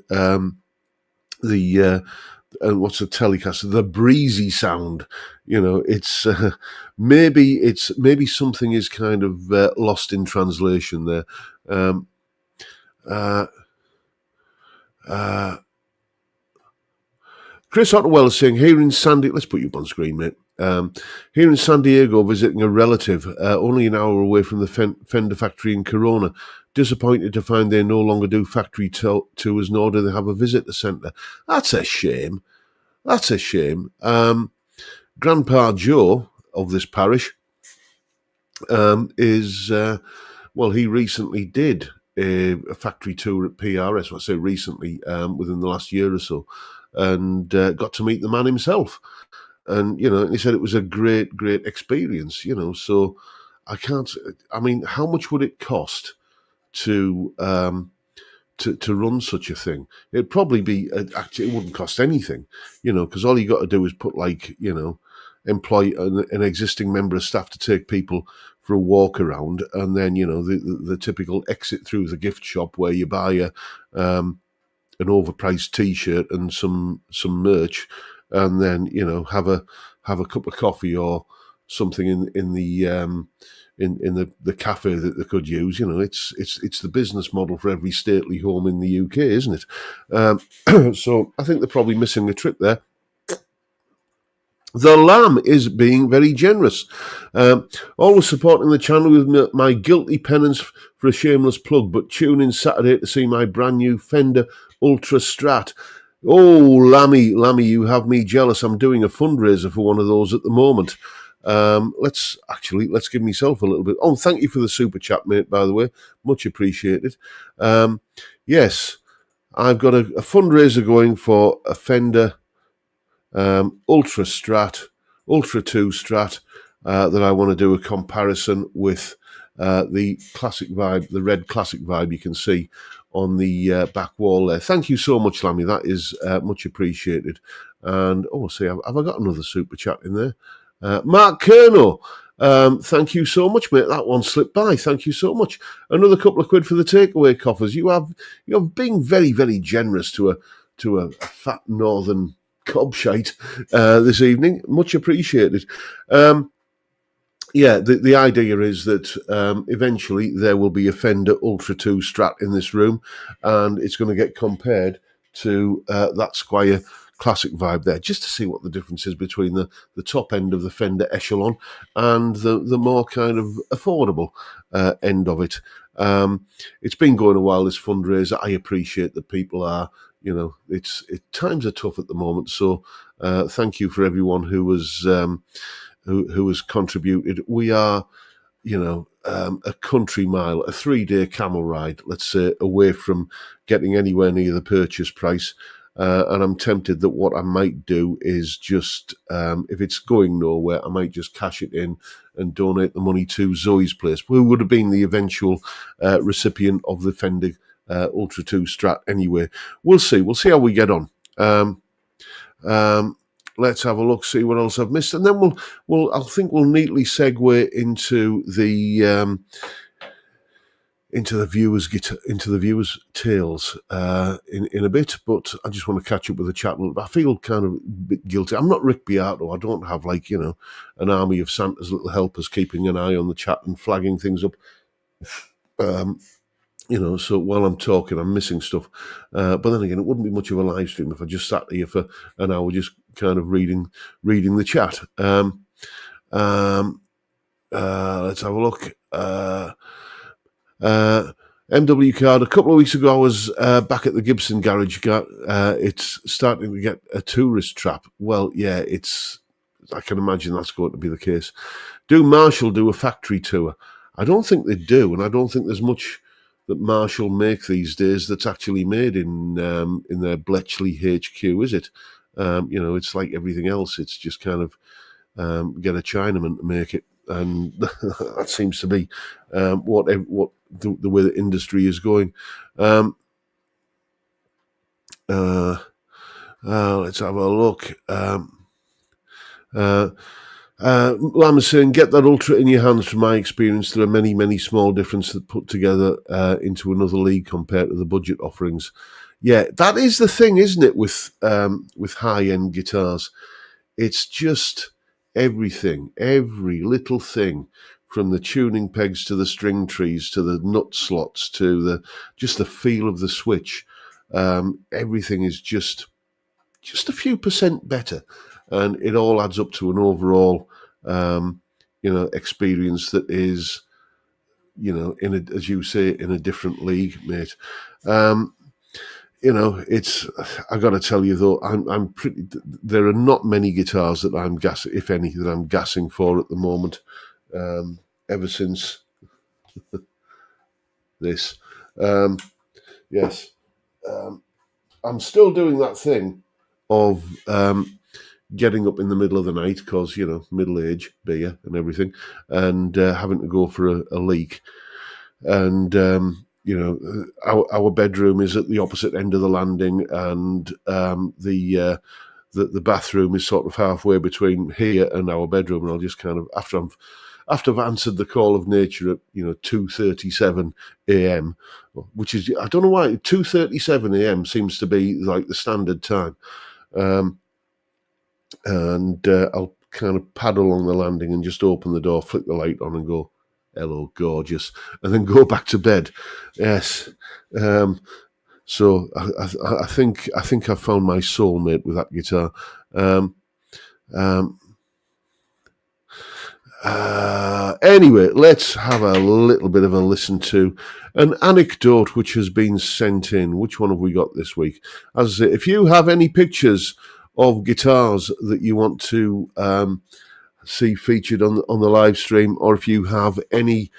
and what's the Telecaster? The Breezy Sound. It's maybe something is kind of lost in translation there. Chris Otterwell is saying, here in let's put you up on screen, mate. Here in San Diego, visiting a relative, only an hour away from the Fender factory in Corona. Disappointed to find they no longer do factory tours, nor do they have a visitor centre. That's a shame. Grandpa Joe of this parish is, he recently did a factory tour at PRS. I say recently, within the last year or so, and got to meet the man himself. And, he said it was a great, great experience, so how much would it cost to run such a thing? It'd probably be, actually, it wouldn't cost anything, because all you got to do is put employ an existing member of staff to take people for a walk around, and then, the typical exit through the gift shop where you buy an overpriced T-shirt and some merch, and then have a cup of coffee or something in the cafe that they could use. It's the business model for every stately home in the UK, isn't it? So I think they're probably missing a trick there. The Lamb is being very generous. Always supporting the channel with my guilty penance for a shameless plug, but tune in Saturday to see my brand new Fender Ultra Strat. Oh, Lammy, you have me jealous. I'm doing a fundraiser for one of those at the moment. Let's give myself a little bit. Oh, thank you for the super chat, mate, by the way. Much appreciated. Yes, I've got a fundraiser going for a Fender Ultra 2 Strat that I want to do a comparison with the classic vibe, the red classic vibe you can see on the back wall there. Thank you so much, Lammy. That is much appreciated. And, see, have I got another super chat in there? Mark Kerno, thank you so much, mate. That one slipped by. Thank you so much. Another couple of quid for the takeaway coffers. You have been very, very generous to a fat northern gobshite this evening. Much appreciated. The idea is that eventually there will be a Fender Ultra 2 Strat in this room, and it's going to get compared to that Squier classic vibe there, just to see what the difference is between the top end of the Fender Echelon and the more kind of affordable end of it. It's been going a while, this fundraiser. I appreciate that people are, times are tough at the moment, so thank you for everyone who was who has contributed. We are, a country mile, a 3-day camel ride, let's say, away from getting anywhere near the purchase price. And I'm tempted that what I might do is just, if it's going nowhere, I might just cash it in and donate the money to Zoe's place, who would have been the eventual recipient of the Fender Ultra 2 Strat anyway. We'll see. We'll see how we get on. Let's have a look, see what else I've missed, and then I think we'll neatly segue into the viewers' tales in a bit. But I just want to catch up with the chat. I feel kind of a bit guilty. I'm not Rick Beato. I don't have an army of Santa's little helpers keeping an eye on the chat and flagging things up. So while I'm talking, I'm missing stuff. But then again, it wouldn't be much of a live stream if I just sat here for an hour just kind of reading the chat. Let's have a look. MW Card, a couple of weeks ago I was back at the Gibson garage. It's starting to get a tourist trap. Well, yeah, I can imagine that's going to be the case. Do Marshall do a factory tour? I don't think they do, and I don't think there's much that Marshall make these days that's actually made in their Bletchley HQ, is it? It's like everything else. It's just kind of get a Chinaman to make it, and that seems to be what the way the industry is going. Let's have a look. Lam is saying, get that Ultra in your hands. From my experience, there are many, many small differences that put together into another league compared to the budget offerings. Yeah, that is the thing, isn't it, with high-end guitars? It's just everything, every little thing, from the tuning pegs to the string trees to the nut slots to just the feel of the switch. Everything is just a few percent better. And it all adds up to an overall, experience that is, as you say, in a different league, mate. I got to tell you though, there are not many guitars that I'm gassing, if any, that I'm gassing for at the moment. Ever since this, yes, I'm still doing that thing of getting up in the middle of the night because, middle age, beer and everything, and having to go for a leak. And, our bedroom is at the opposite end of the landing, and the bathroom is sort of halfway between here and our bedroom. And I'll just kind of, after I've answered the call of nature at, 2:37 a.m., which is, I don't know why, 2:37 a.m. seems to be like the standard time. And I'll kind of pad along the landing and just open the door, flick the light on and go, hello, gorgeous, and then go back to bed. Yes. So I think I've found my soulmate with that guitar. Anyway, let's have a little bit of a listen to an anecdote which has been sent in. Which one have we got this week? As I say, if you have any pictures of guitars that you want to see featured on the live stream, or if you have any,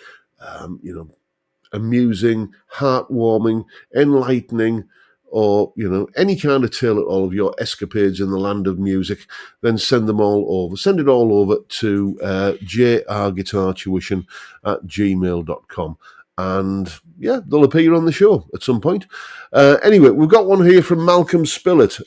amusing, heartwarming, enlightening, or, any kind of tale at all of your escapades in the land of music, then send them all over. Send it all over to jrguitartuition@gmail.com. And yeah, they'll appear on the show at some point. Anyway, we've got one here from Malcolm Spillett.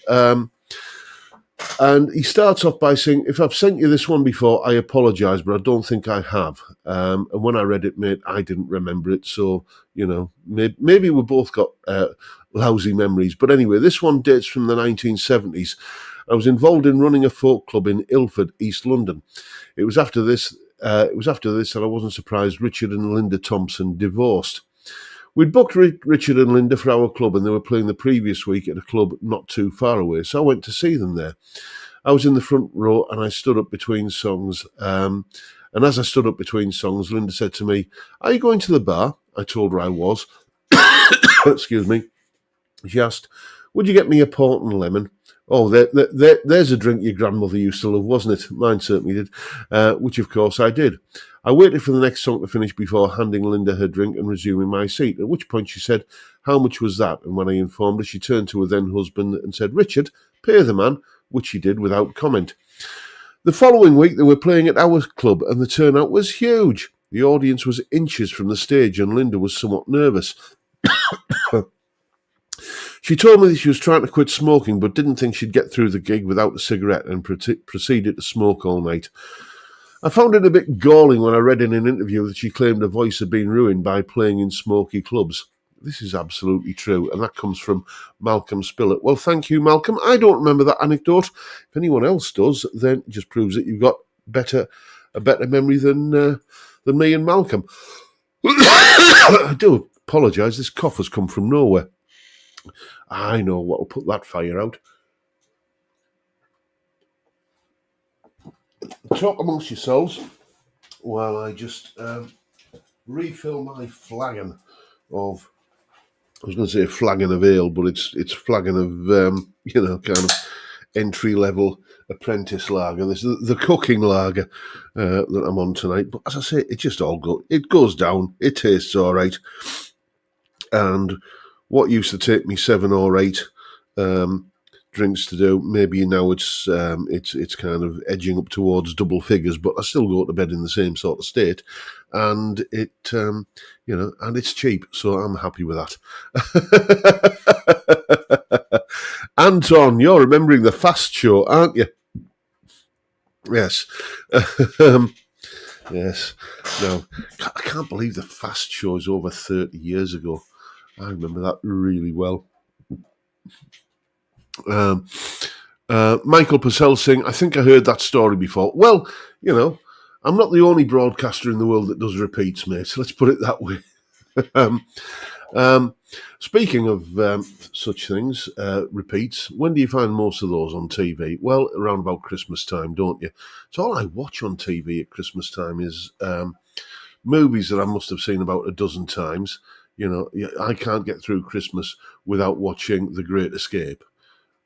And he starts off by saying, if I've sent you this one before, I apologise, but I don't think I have. And when I read it, mate, I didn't remember it. So, maybe we both got lousy memories. But anyway, this one dates from the 1970s. I was involved in running a folk club in Ilford, East London. It was after this that I wasn't surprised Richard and Linda Thompson divorced. We'd booked Richard and Linda for our club, and they were playing the previous week at a club not too far away, so I went to see them there. I was in the front row, and I stood up between songs. And as I stood up between songs, Linda said to me, "Are you going to the bar?" I told her I was. Excuse me. She asked, "Would you get me a port and lemon?" Oh, there's a drink your grandmother used to love, wasn't it? Mine certainly did, which of course I did. I waited for the next song to finish before handing Linda her drink and resuming my seat, at which point she said, "How much was that?" And when I informed her, she turned to her then husband and said, "Richard, pay the man," which she did without comment. The following week, they were playing at our club, and the turnout was huge. The audience was inches from the stage, and Linda was somewhat nervous. She told me that she was trying to quit smoking, but didn't think she'd get through the gig without a cigarette, and proceeded to smoke all night. I found it a bit galling when I read in an interview that she claimed her voice had been ruined by playing in smoky clubs. This is absolutely true, and that comes from Malcolm Spillett. Well, thank you, Malcolm. I don't remember that anecdote. If anyone else does, then it just proves that you've got a better memory than me and Malcolm. I do apologise. This cough has come from nowhere. I know what will put that fire out. Talk amongst yourselves while I just refill my flagon of, I was going to say flagon of ale, but it's flagon of, kind of entry-level apprentice lager. This is the cooking lager that I'm on tonight. But as I say, it just it goes down. It tastes all right. And what used to take me 7 or 8 drinks to do, maybe now it's kind of edging up towards double figures, but I still go to bed in the same sort of state, and and it's cheap, so I'm happy with that. Anton, you're remembering the Fast Show, aren't you? Yes. Yes. No, I can't believe the Fast Show is over 30 years ago. I remember that really well. Michael Purcell saying, "I think I heard that story before." Well, I'm not the only broadcaster in the world that does repeats, mate. So let's put it that way. Speaking of such things, repeats, when do you find most of those on TV? Well, around about Christmas time, don't you? So all I watch on TV at Christmas time is movies that I must have seen about a dozen times. I can't get through Christmas without watching The Great Escape,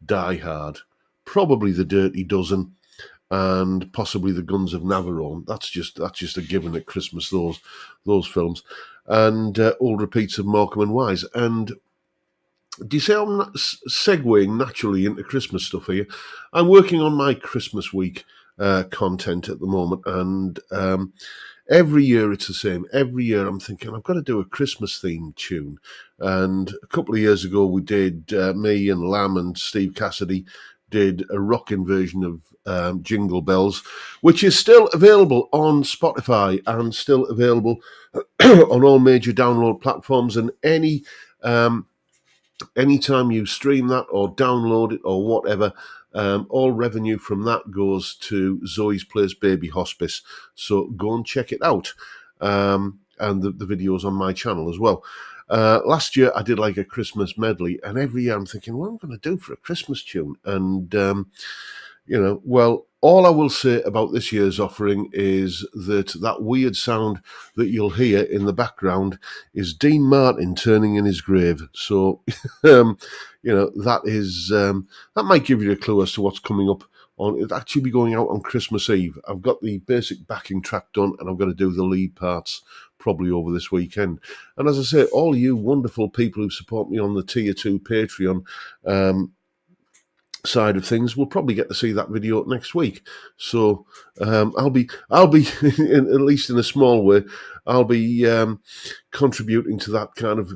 Die Hard, probably The Dirty Dozen, and possibly The Guns of Navarone. That's just a given at Christmas, those films. And old repeats of Morecambe and Wise. And do you say I'm segueing naturally into Christmas stuff here? I'm working on my Christmas week content at the moment, and every year it's the same. Every year I'm thinking I've got to do a Christmas-themed tune. And a couple of years ago we did, me and Lamb and Steve Cassidy did a rocking version of Jingle Bells, which is still available on Spotify and still available on all major download platforms. And anytime you stream that or download it or whatever, all revenue from that goes to Zoe's Place Baby Hospice. So go and check it out. And the video's on my channel as well. Last year I did like a Christmas medley, and every year I'm thinking, what am I going to do for a Christmas tune? And, well, all I will say about this year's offering is that weird sound that you'll hear in the background is Dean Martin turning in his grave. So, that is, that might give you a clue as to what's coming up. It'll actually be going out on Christmas Eve. I've got the basic backing track done, and I've got to do the lead parts probably over this weekend. And as I say, all you wonderful people who support me on the Tier 2 Patreon side of things will probably get to see that video next week. So I'll be at least in a small way, I'll be contributing to that kind of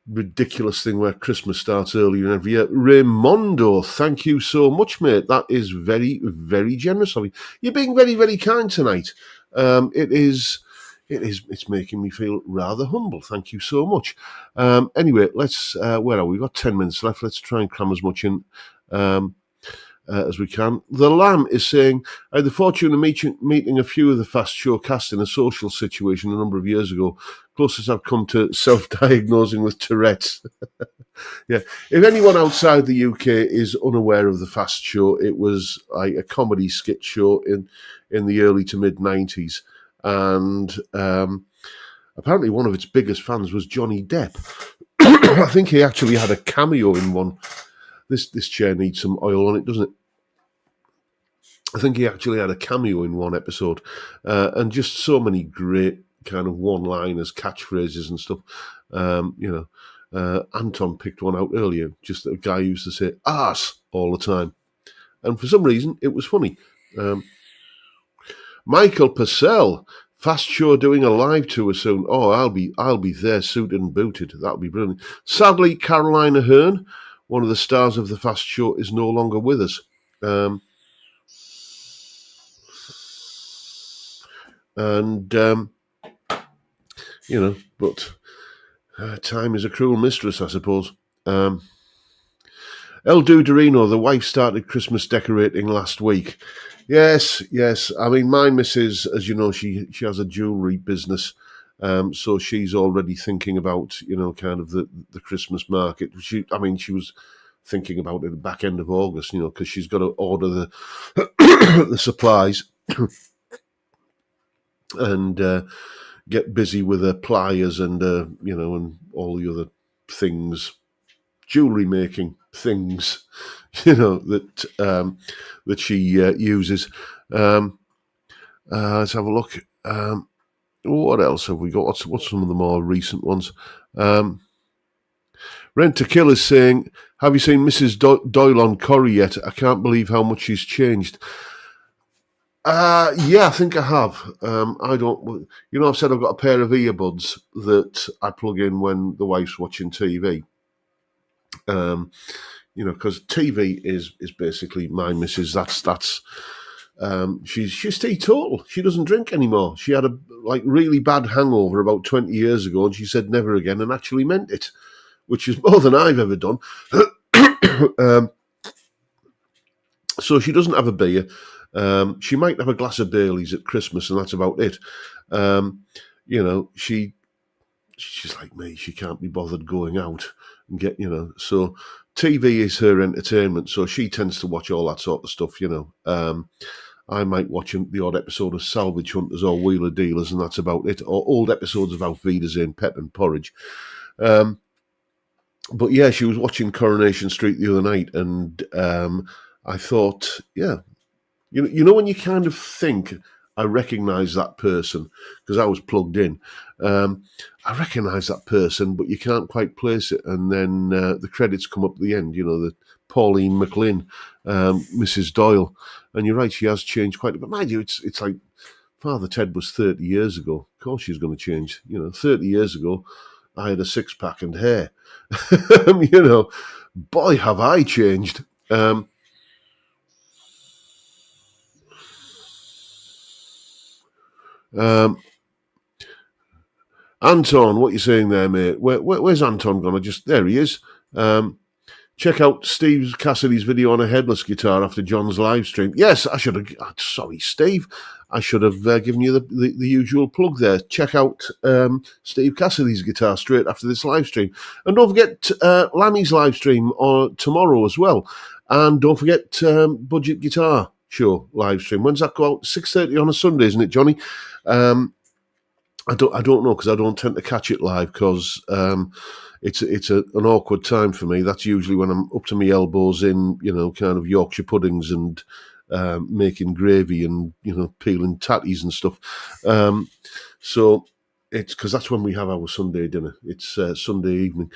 ridiculous thing where Christmas starts earlier every year. Raymondo, thank you so much, mate. That is very, very generous of you. You're being very, very kind tonight. It's making me feel rather humble. Thank you so much. Anyway, let's, where are we? We've got 10 minutes left. Let's try and cram as much in as we can. The Lamb is saying, I had the fortune of meeting a few of the Fast Show cast in a social situation a number of years ago. Closest I've come to self-diagnosing with Tourette's. Yeah. If anyone outside the UK is unaware of the Fast Show, it was like a comedy skit show in the early to mid-90s. And apparently one of its biggest fans was Johnny Depp. I think he actually had a cameo in one. This chair needs some oil on it, doesn't it? I think he actually had a cameo in one episode. And just so many great kind of one-liners, catchphrases and stuff. Anton picked one out earlier. Just a guy who used to say "arse" all the time. And for some reason, it was funny. Michael Purcell, Fast Show doing a live tour soon. Oh, I'll be there, suited and booted. That'll be brilliant. Sadly, Caroline Aherne, one of the stars of the Fast Show, is no longer with us. But time is a cruel mistress, I suppose. El Duderino, the wife started Christmas decorating last week. Yes. I mean, my missus, as you know, she has a jewellery business, so she's already thinking about, kind of the Christmas market. She was thinking about it at the back end of August, because she's got to order the the supplies and get busy with her pliers and and all the other things, jewellery making things, that she uses. Let's have a look. What else have we got? What's some of the more recent ones? Rent to Kill is saying, have you seen Mrs. Doyle on Corrie yet? I can't believe how much she's changed. Yeah, I think I have. I don't, I've said I've got a pair of earbuds that I plug in when the wife's watching TV. Because TV is basically my missus. That's she's teetotal. She doesn't drink anymore. She had a really bad hangover about 20 years ago, and she said never again, and actually meant it, which is more than I've ever done. So she doesn't have a beer. She might have a glass of Baileys at Christmas, and that's about it. She's like me. She can't be bothered going out and get, so TV is her entertainment. So she tends to watch all that sort of stuff, I might watch the odd episode of Salvage Hunters or Wheeler Dealers, and that's about it. Or old episodes of Auf Wiedersehen, Pet and Porridge. But yeah, she was watching Coronation Street the other night, and I thought, yeah, when you kind of think, I recognise that person, because I was plugged in. I recognise that person, but you can't quite place it. And then the credits come up at the end, the Pauline McLean, Mrs. Doyle. And you're right, she has changed quite a bit. Mind you, it's like Father Ted was 30 years ago. Of course she's going to change. 30 years ago, I had a six-pack and hair. Boy, have I changed. Anton, what you saying there, mate? Where's Anton gone? There he is. Check out Steve Cassidy's video on a headless guitar after John's live stream. Yes, I should have. Sorry, Steve. I should have given you the usual plug there. Check out Steve Cassidy's guitar straight after this live stream. And don't forget Lammy's live stream tomorrow as well. And don't forget Budget Guitar Show live stream. When's that go out? 6:30 on a Sunday, isn't it, Johnny? I don't know, because I don't tend to catch it live, because it's an awkward time for me. That's usually when I'm up to my elbows in, kind of Yorkshire puddings and making gravy and, peeling tatties and stuff. So it's because that's when we have our Sunday dinner. It's Sunday evening.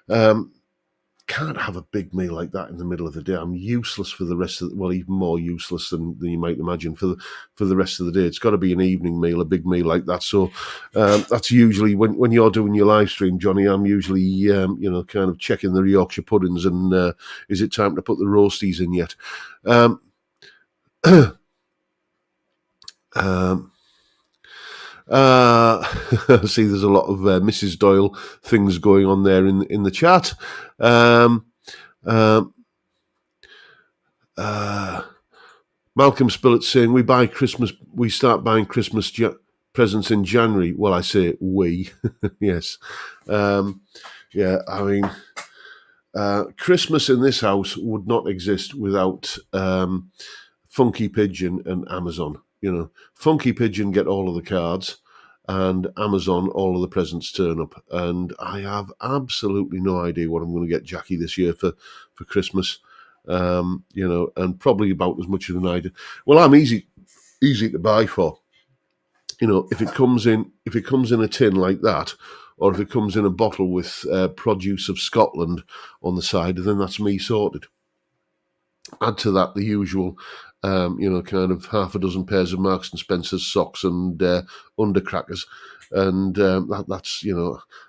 Can't have a big meal like that in the middle of the day. I'm useless for the rest of even more useless than you might imagine for the rest of the day. It's got to be an evening meal, a big meal like that. So that's usually when you're doing your live stream, Johnny. I'm usually kind of checking the Yorkshire puddings and is it time to put the roasties in yet? See, there's a lot of Mrs. Doyle things going on there in the chat. Malcolm Spillett saying we start buying Christmas presents in January. Well, I say we, yes, yeah. I mean, Christmas in this house would not exist without Funky Pigeon and Amazon. Funky Pigeon get all of the cards, and Amazon all of the presents turn up. And I have absolutely no idea what I'm going to get Jackie this year for Christmas. And probably about as much as an idea. Well, I'm easy to buy for. If it comes in a tin like that, or if it comes in a bottle with produce of Scotland on the side, then that's me sorted. Add to that the usual, kind of half a dozen pairs of Marks and Spencer's socks and undercrackers. And that's,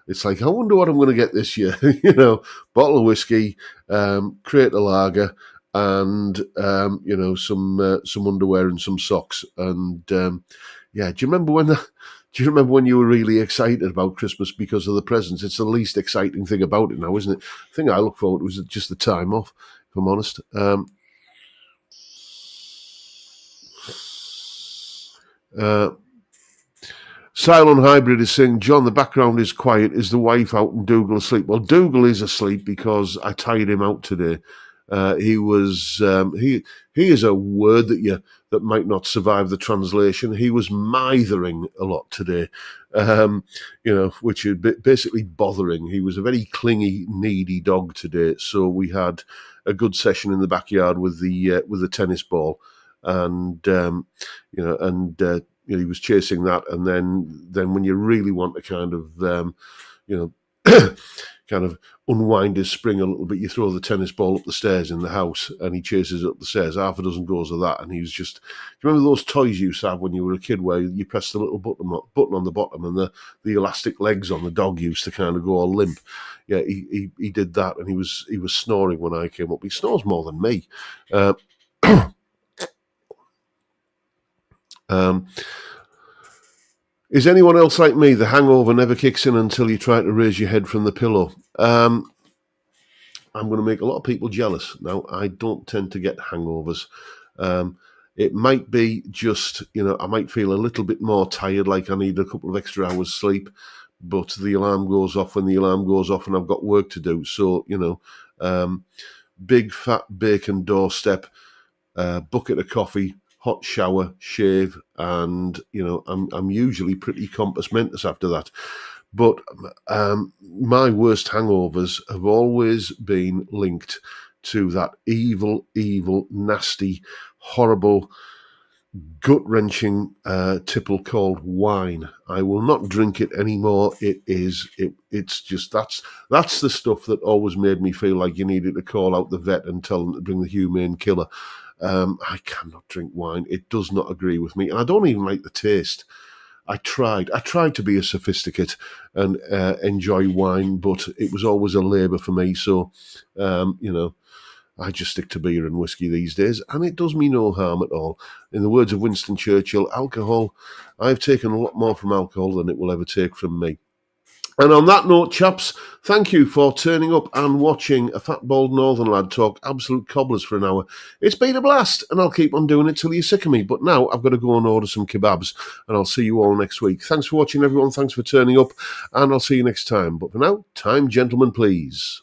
it's like, I wonder what I'm going to get this year. Bottle of whiskey, crate of lager, and, some underwear and some socks. And, do you remember when you were really excited about Christmas because of the presents? It's the least exciting thing about it now, isn't it? The thing I look forward to was just the time off, if I'm honest. Cylon Hybrid is saying, John, the background is quiet. Is the wife out and Dougal asleep? Well, Dougal is asleep because I tired him out today. He is a word that might not survive the translation. He was mithering a lot today, which is basically bothering. He was a very clingy, needy dog today. So we had a good session in the backyard with the tennis ball, and he was chasing that. And then when you really want to kind of kind of unwind his spring a little bit, you throw the tennis ball up the stairs in the house, and he chases it up the stairs, half a dozen goes of that, and he was just... Do you remember those toys you used to have when you were a kid where you press the little button on the bottom and the elastic legs on the dog used to kind of go all limp? Yeah, he did that, and he was snoring when I came up. He snores more than me. Is anyone else like me? The hangover never kicks in until you try to raise your head from the pillow. I'm going to make a lot of people jealous. Now, I don't tend to get hangovers. It might be just, I might feel a little bit more tired, like I need a couple of extra hours sleep, but the alarm goes off when the alarm goes off and I've got work to do. So, big fat bacon doorstep, bucket of coffee, hot shower, shave, and I'm usually pretty compos mentis after that. But my worst hangovers have always been linked to that evil, nasty, horrible, gut-wrenching tipple called wine. I will not drink it anymore. It's just that's the stuff that always made me feel like you needed to call out the vet and tell them to bring the humane killer. I cannot drink wine. It does not agree with me. And I don't even like the taste. I tried to be a sophisticate and enjoy wine, but it was always a labour for me. So, I just stick to beer and whiskey these days, and it does me no harm at all. In the words of Winston Churchill, alcohol, I've taken a lot more from alcohol than it will ever take from me. And on that note, chaps, thank you for turning up and watching a fat, bald northern lad talk absolute cobblers for an hour. It's been a blast, and I'll keep on doing it till you're sick of me. But now I've got to go and order some kebabs, and I'll see you all next week. Thanks for watching, everyone. Thanks for turning up, and I'll see you next time. But for now, time, gentlemen, please.